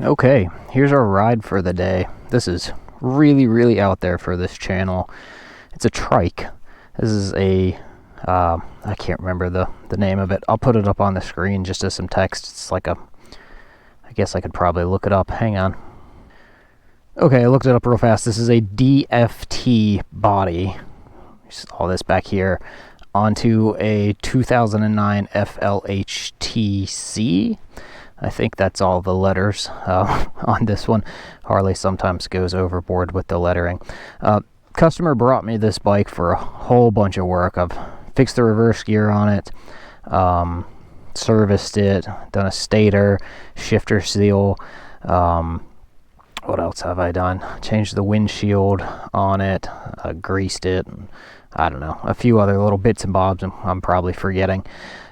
Okay, here's our ride for the day. This is really out there for this channel. It's a Trike. This is a, I can't remember the name of it. I'll put it up on the screen just as some text. It's like a, I guess I could probably look it up. Hang on. Okay, I looked it up real fast. This is a DFT body. Just all this back here onto a 2009 FLHT. I think that's all the letters on this one. Harley sometimes goes overboard with the lettering. Customer brought me this bike for a whole bunch of work. I've fixed the reverse gear on it, serviced it, done a stator, shifter seal. What else have I done? Changed the windshield on it, greased it, and I don't know, a few other little bits and bobs I'm probably forgetting.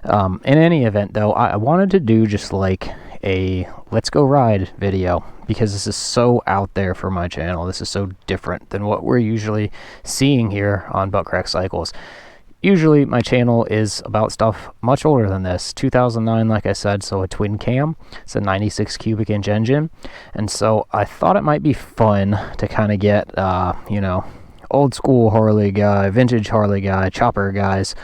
In any event, though, I wanted to do just like a let's go ride video because this is so out there for my channel. This is so different than what we're usually seeing here on Butt Crack Cycles. Usually my channel is about stuff much older than this. 2009, like I said, so a twin cam. It's a 96 cubic inch engine. And so I thought it might be fun to kind of get, you know, old school Harley guy, vintage Harley guy, chopper guys,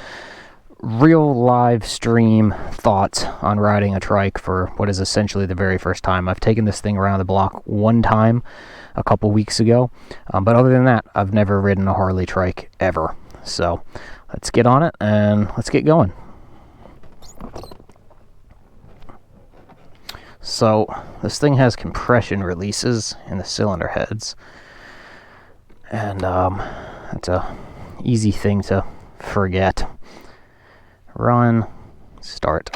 real live stream thoughts on riding a Trike for what is essentially the very first time. I've taken this thing around the block one time a couple weeks ago, but other than that, I've never ridden a Harley Trike ever. So let's get on it and let's get going. So this thing has compression releases in the cylinder heads, and it's a easy thing to forget. Run, start.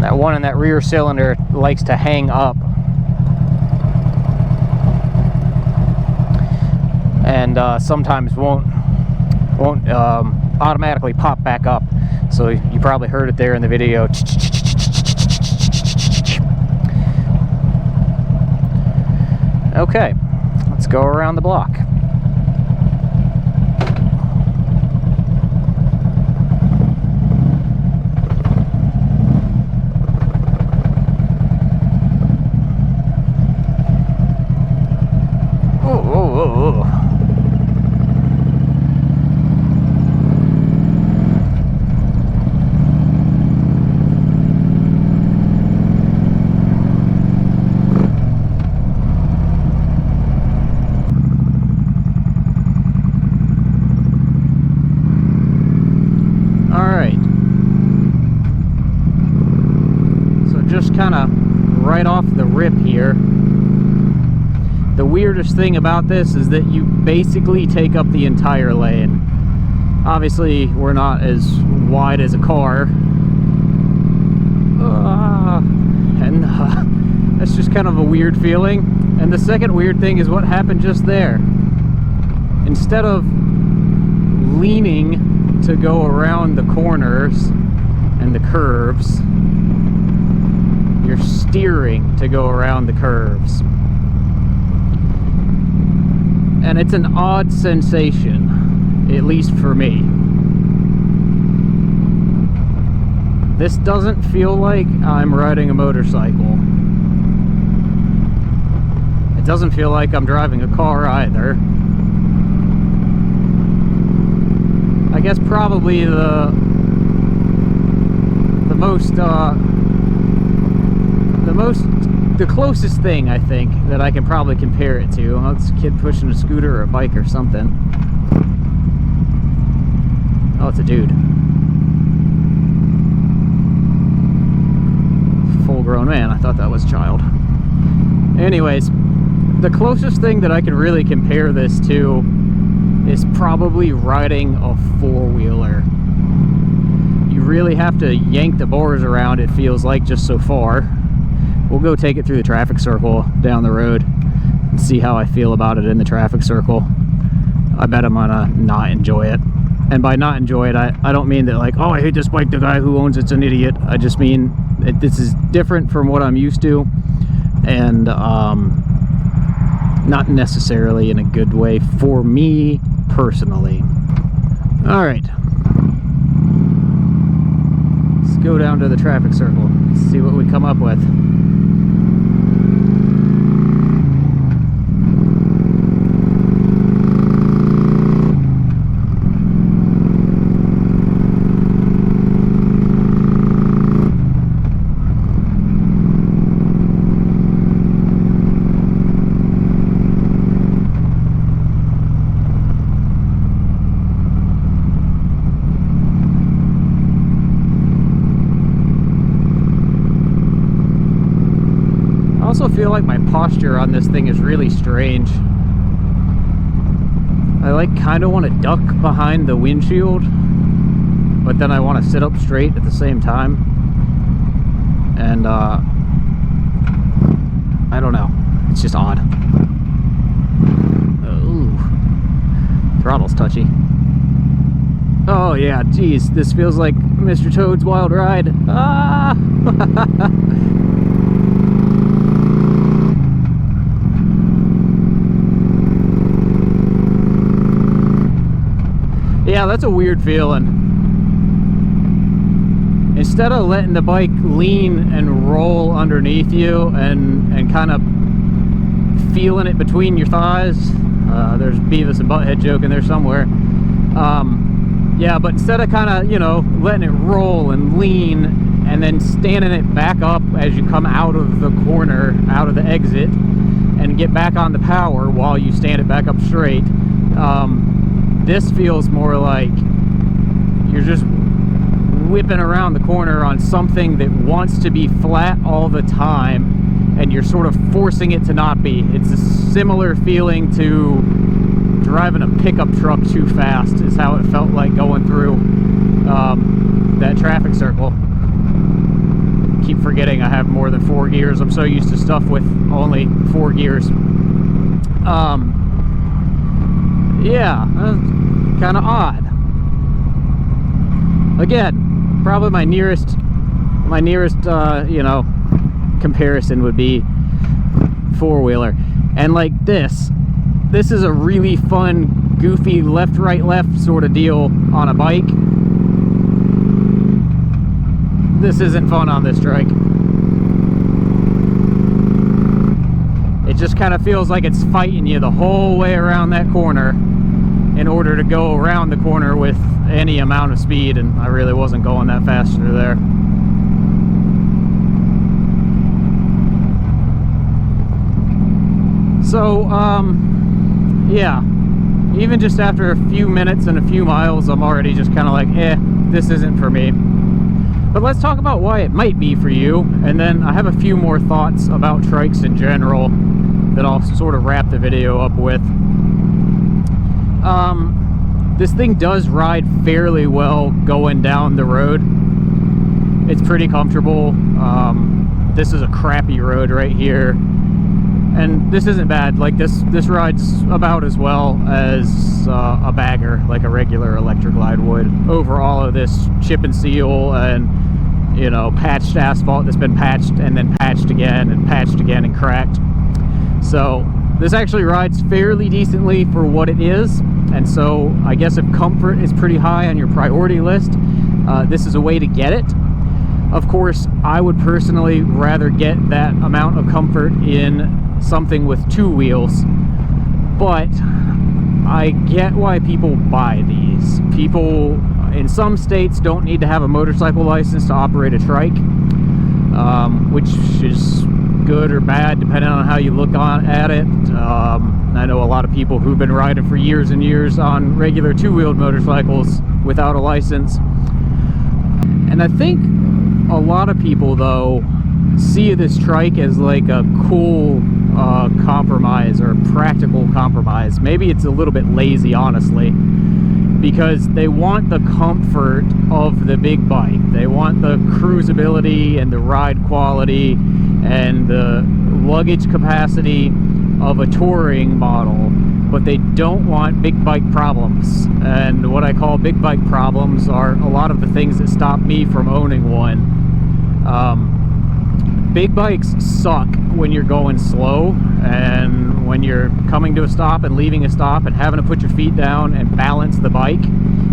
That one in that rear cylinder likes to hang up, and sometimes won't automatically pop back up. So you probably heard it there in the video. Okay, let's go around the block. Kind of right off the rip here, the weirdest thing about this is that you basically take up the entire lane. Obviously we're not as wide as a car, and that's just kind of a weird feeling. And the second weird thing is what happened just there. Instead of leaning to go around the corners and the curves, you're steering to go around the curves. And it's an odd sensation, at least for me. This doesn't feel like I'm riding a motorcycle. It doesn't feel like I'm driving a car either. I guess probably the closest thing I think that I can probably compare it to. Well, it's a kid pushing a scooter or a bike or something. Oh, it's a dude. Full-grown man. I thought that was a child. Anyways, the closest thing that I can really compare this to is probably riding a four-wheeler. You really have to yank the bars around, it feels like, just so far. We'll go take it through the traffic circle down the road and see how I feel about it in the traffic circle. I bet I'm gonna not enjoy it. And by not enjoy it, I don't mean that like, oh, I hate this bike, the guy who owns it's an idiot. I just mean this is different from what I'm used to, and not necessarily in a good way for me personally. All right. go down to the traffic circle, see what we come up with. I also feel like my posture on this thing is really strange. I like kind of want to duck behind the windshield, but then I want to sit up straight at the same time. And I don't know, it's just odd. Ooh, throttle's touchy. Oh yeah, geez, this feels like Mr. Toad's Wild Ride. Ah! Yeah, that's a weird feeling. Instead of letting the bike lean and roll underneath you and kind of feeling it between your thighs, there's Beavis and Butthead joke in there somewhere. Yeah, but instead of kind of, you know, letting it roll and lean and then standing it back up as you come out of the corner, out of the exit, and get back on the power while you stand it back up straight, this feels more like you're just whipping around the corner on something that wants to be flat all the time, and you're sort of forcing it to not be. It's a similar feeling to driving a pickup truck too fast, is how it felt like going through that traffic circle. Keep forgetting I have more than 4 gears. I'm so used to stuff with only 4 gears. Yeah, kind of odd. Again, probably my nearest you know, comparison would be four-wheeler. And like this is a really fun, goofy left, right, left sort of deal on a bike. This isn't fun on this Trike. It just kind of feels like it's fighting you the whole way around that corner in order to go around the corner with any amount of speed, and I really wasn't going that fast through there. So, yeah, even just after a few minutes and a few miles, I'm already just kind of like, this isn't for me. But let's talk about why it might be for you, and then I have a few more thoughts about trikes in general that I'll sort of wrap the video up with. This thing does ride fairly well going down the road. It's pretty comfortable. This is a crappy road right here, and this isn't bad. Like this rides about as well as a bagger, like a regular electric glide would, over all of this chip and seal and, you know, patched asphalt that's been patched and then patched again and cracked. So this actually rides fairly decently for what it is. And so I guess if comfort is pretty high on your priority list, this is a way to get it. Of course, I would personally rather get that amount of comfort in something with 2 wheels, but I get why people buy these. People in some states don't need to have a motorcycle license to operate a trike, which is good or bad depending on how you look at it. I know a lot of people who've been riding for years and years on regular 2-wheeled motorcycles without a license. And I think a lot of people, though, see this trike as like a cool compromise or practical compromise. Maybe it's a little bit lazy, honestly, because they want the comfort of the big bike. They want the cruisability and the ride quality and the luggage capacity of a touring model, but they don't want big bike problems. And what I call big bike problems are a lot of the things that stop me from owning one. Big bikes suck when you're going slow and when you're coming to a stop and leaving a stop and having to put your feet down and balance the bike.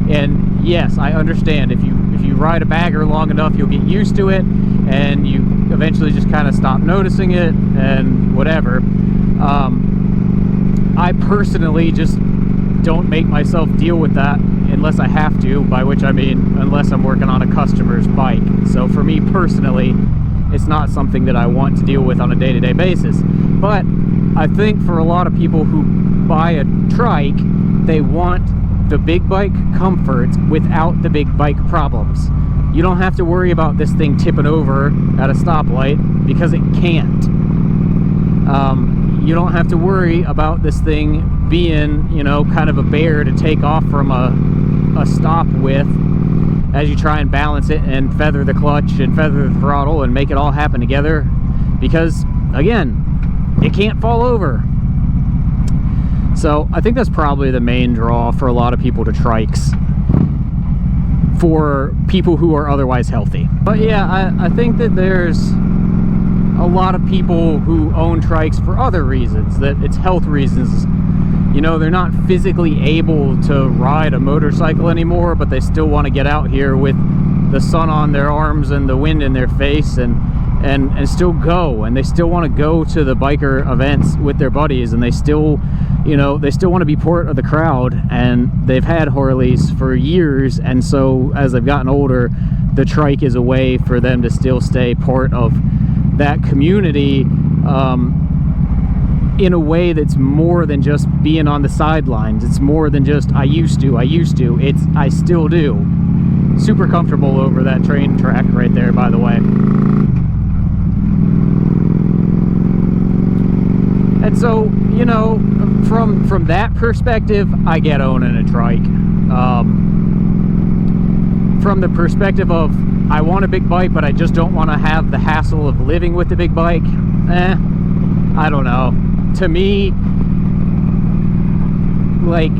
And yes, I understand if you ride a bagger long enough, you'll get used to it, and you eventually just kind of stop noticing it and whatever. I personally just don't make myself deal with that unless I have to, by which I mean unless I'm working on a customer's bike. So for me personally, it's not something that I want to deal with on a day-to-day basis. But I think for a lot of people who buy a trike, they want the big bike comforts without the big bike problems. You don't have to worry about this thing tipping over at a stoplight, because it can't. You don't have to worry about this thing being, you know, kind of a bear to take off from a stop with as you try and balance it and feather the clutch and feather the throttle and make it all happen together, because again, it can't fall over. So I think that's probably the main draw for a lot of people to trikes, for people who are otherwise healthy. But yeah, I think that there's a lot of people who own trikes for other reasons, that it's health reasons. You know, they're not physically able to ride a motorcycle anymore, but they still want to get out here with the sun on their arms and the wind in their face and still go, and they still want to go to the biker events with their buddies, and they still, you know, they still want to be part of the crowd, and they've had Harleys for years, and so as they've gotten older, the trike is a way for them to still stay part of that community, in a way that's more than just being on the sidelines. It's more than just I used to, it's I still do. Super comfortable over that train track right there, by the way. And so, you know, from that perspective, I get owning a trike. From the perspective of I want a big bike, but I just don't want to have the hassle of living with the big bike, I don't know. To me, like,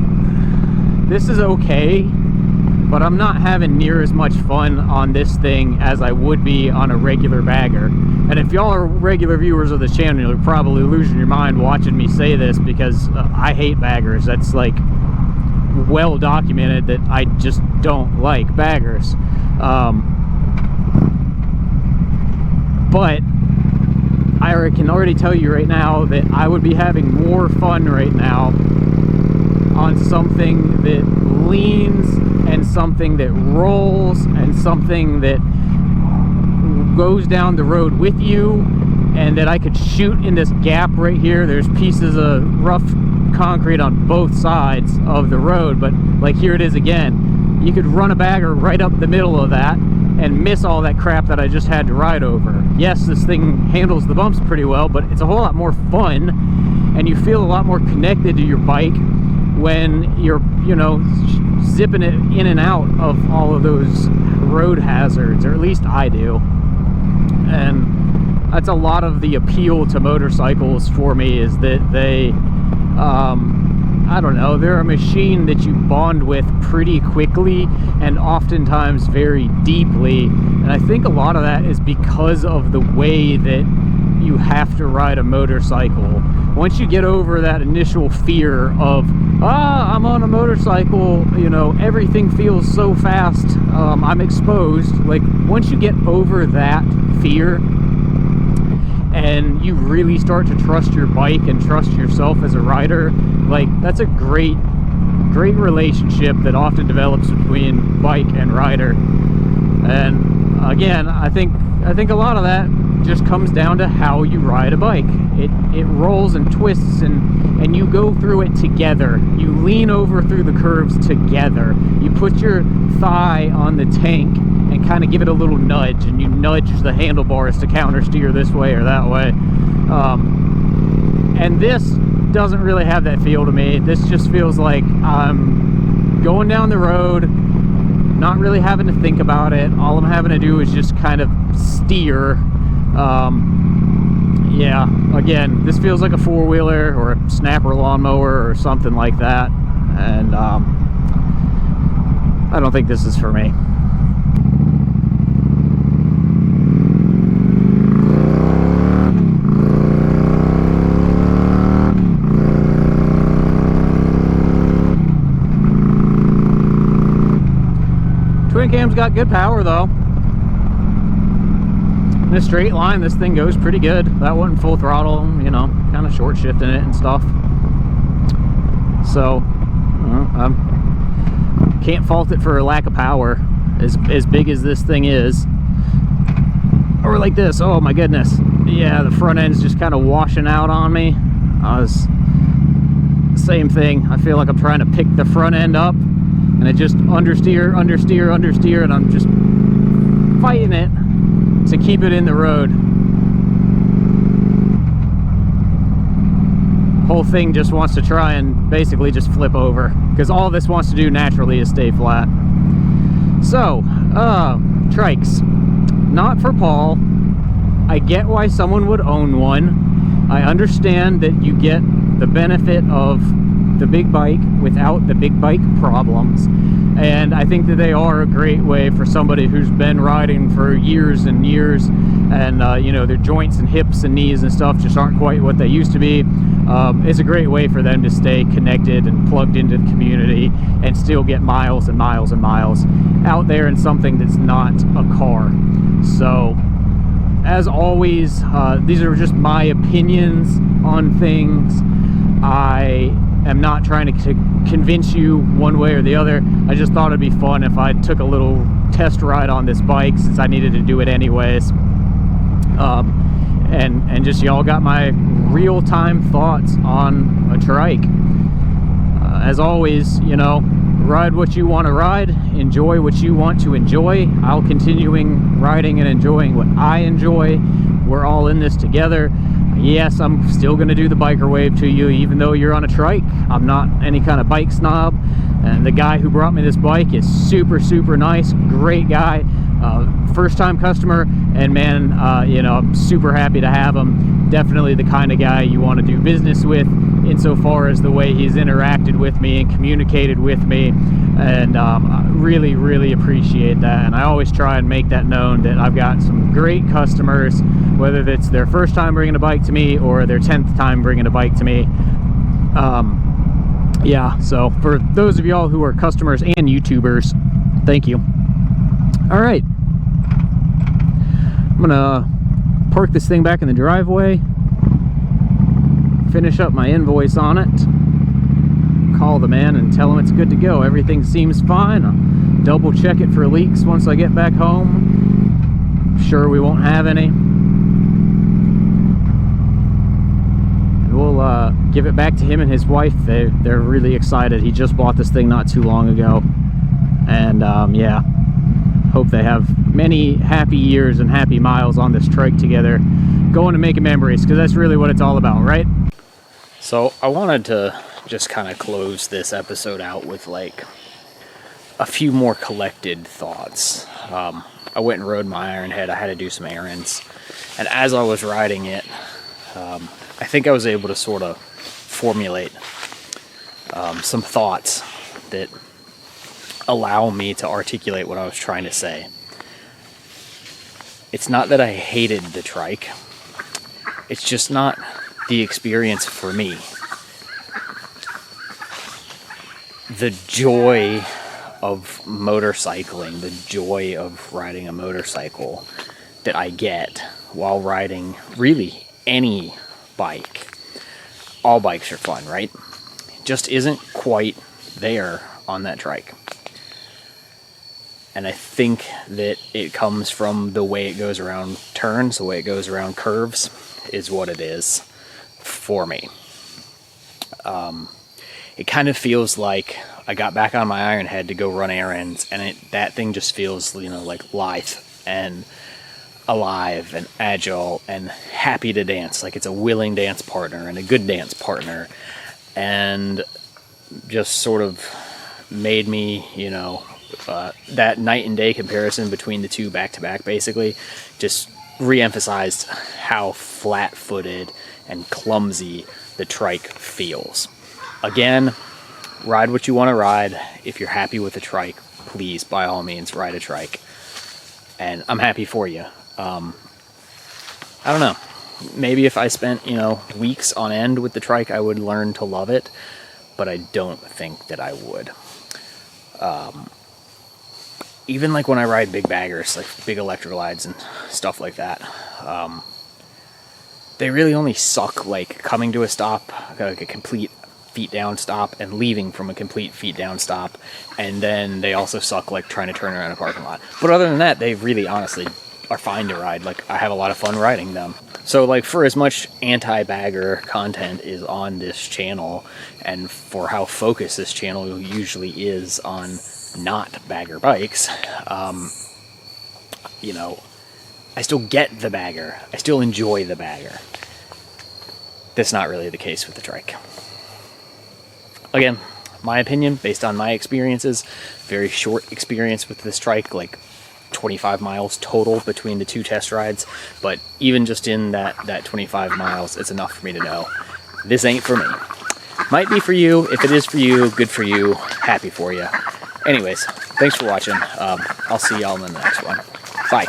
this is okay, but I'm not having near as much fun on this thing as I would be on a regular bagger. And if y'all are regular viewers of this channel, you're probably losing your mind watching me say this, because I hate baggers. That's like well documented that I just don't like baggers. But I can already tell you right now that I would be having more fun right now on something that leans, and something that rolls, and something that goes down the road with you, and that I could shoot in this gap right here. There's pieces of rough concrete on both sides of the road, but like here it is again. You could run a bagger right up the middle of that and miss all that crap that I just had to ride over. Yes, this thing handles the bumps pretty well, but it's a whole lot more fun, and you feel a lot more connected to your bike when you're, you know, zipping it in and out of all of those road hazards, or at least I do. And that's a lot of the appeal to motorcycles for me, is that they, I don't know, they're a machine that you bond with pretty quickly and oftentimes very deeply. And I think a lot of that is because of the way that you have to ride a motorcycle. Once you get over that initial fear of, I'm on a motorcycle, you know, everything feels so fast, I'm exposed. Like, once you get over that fear and you really start to trust your bike and trust yourself as a rider, like, that's a great relationship that often develops between bike and rider. And again, I think a lot of that just comes down to how you ride a bike. It rolls and twists, and you go through it together. You lean over through the curves together. You put your thigh on the tank and kind of give it a little nudge, and you nudge the handlebars to counter steer this way or that way. And this doesn't really have that feel to me. This just feels like I'm going down the road, not really having to think about it. All I'm having to do is just kind of steer. Yeah, again, this feels like a four-wheeler or a snapper lawnmower or something like that, and I don't think this is for me. Twin cam arm's got good power though. In a straight line, this thing goes pretty good. That wasn't full throttle, you know, kind of short shifting it and stuff. So, I can't fault it for a lack of power. As big as this thing is. Or like this, oh my goodness. Yeah, the front end's just kind of washing out on me. Same thing. I feel like I'm trying to pick the front end up, and it just understeer, and I'm just fighting it to keep it in the road. Whole thing just wants to try and basically just flip over, because all this wants to do naturally is stay flat. So, trikes, not for Paul. I get why someone would own one. I understand that you get the benefit of the big bike without the big bike problems. And I think that they are a great way for somebody who's been riding for years and years, and you know, their joints and hips and knees and stuff just aren't quite what they used to be. It's a great way for them to stay connected and plugged into the community and still get miles and miles and miles out there in something that's not a car. So, as always, these are just my opinions on things. I am not trying to convince you one way or the other. I just thought it'd be fun if I took a little test ride on this bike, since I needed to do it anyways. And just y'all got my real-time thoughts on a trike. As always, you know, ride what you want to ride, enjoy what you want to enjoy. I'll continuing riding and enjoying what I enjoy. We're all in this together. Yes, I'm still going to do the biker wave to you, even though you're on a trike. I'm not any kind of bike snob. And the guy who brought me this bike is super, super nice. Great guy. First time customer. And man, you know, I'm super happy to have him. Definitely the kind of guy you want to do business with, insofar as the way he's interacted with me and communicated with me. And I really, really appreciate that. And I always try and make that known, that I've got some great customers, whether it's their first time bringing a bike to me or their 10th time bringing a bike to me. Yeah, so for those of y'all who are customers and YouTubers, thank you. All right, I'm gonna park this thing back in the driveway, finish up my invoice on it, call the man and tell him it's good to go. Everything seems fine. I'll double check it for leaks once I get back home. I'm sure we won't have any. And we'll give it back to him and his wife. They're really excited. He just bought this thing not too long ago. And yeah, hope they have many happy years and happy miles on this trike together, going and making memories, because that's really what it's all about, right? So I wanted to just kind of close this episode out with like a few more collected thoughts. I went and rode my Ironhead. I had to do some errands, and as I was riding it, I think I was able to sort of formulate some thoughts that allow me to articulate what I was trying to say. It's not that I hated the trike. It's just not the experience for me. The joy of motorcycling, the joy of riding a motorcycle that I get while riding really any bike. All bikes are fun, right? It just isn't quite there on that trike. And I think that it comes from the way it goes around turns, the way it goes around curves, is what it is for me. It kind of feels like I got back on my Ironhead to go run errands, and that thing just feels, you know, like lithe and alive and agile and happy to dance. Like it's a willing dance partner and a good dance partner, and just sort of made me, you know, that night and day comparison between the two back to back basically just re-emphasized how flat-footed and clumsy the trike feels. Again, ride what you want to ride. If you're happy with the trike, please, by all means, ride a trike. And I'm happy for you. I don't know. Maybe if I spent, you know, weeks on end with the trike, I would learn to love it. But I don't think that I would. even like when I ride big baggers, like big electroglides and stuff like that, they really only suck like coming to a stop, like a complete feet down stop, and leaving from a complete feet down stop, and then they also suck like trying to turn around a parking lot. But other than that, they really honestly are fine to ride. Like, I have a lot of fun riding them. So like, for as much anti-bagger content is on this channel, and for how focused this channel usually is on not bagger bikes, you know, I still get the bagger. I still enjoy the bagger. That's not really the case with the Trike. Again, my opinion, based on my experiences, very short experience with this Trike, like 25 miles total between the 2 test rides, but even just in that 25 miles, it's enough for me to know this ain't for me. Might be for you. If it is for you, good for you. Happy for you. Anyways, thanks for watching. I'll see y'all in the next one. Bye.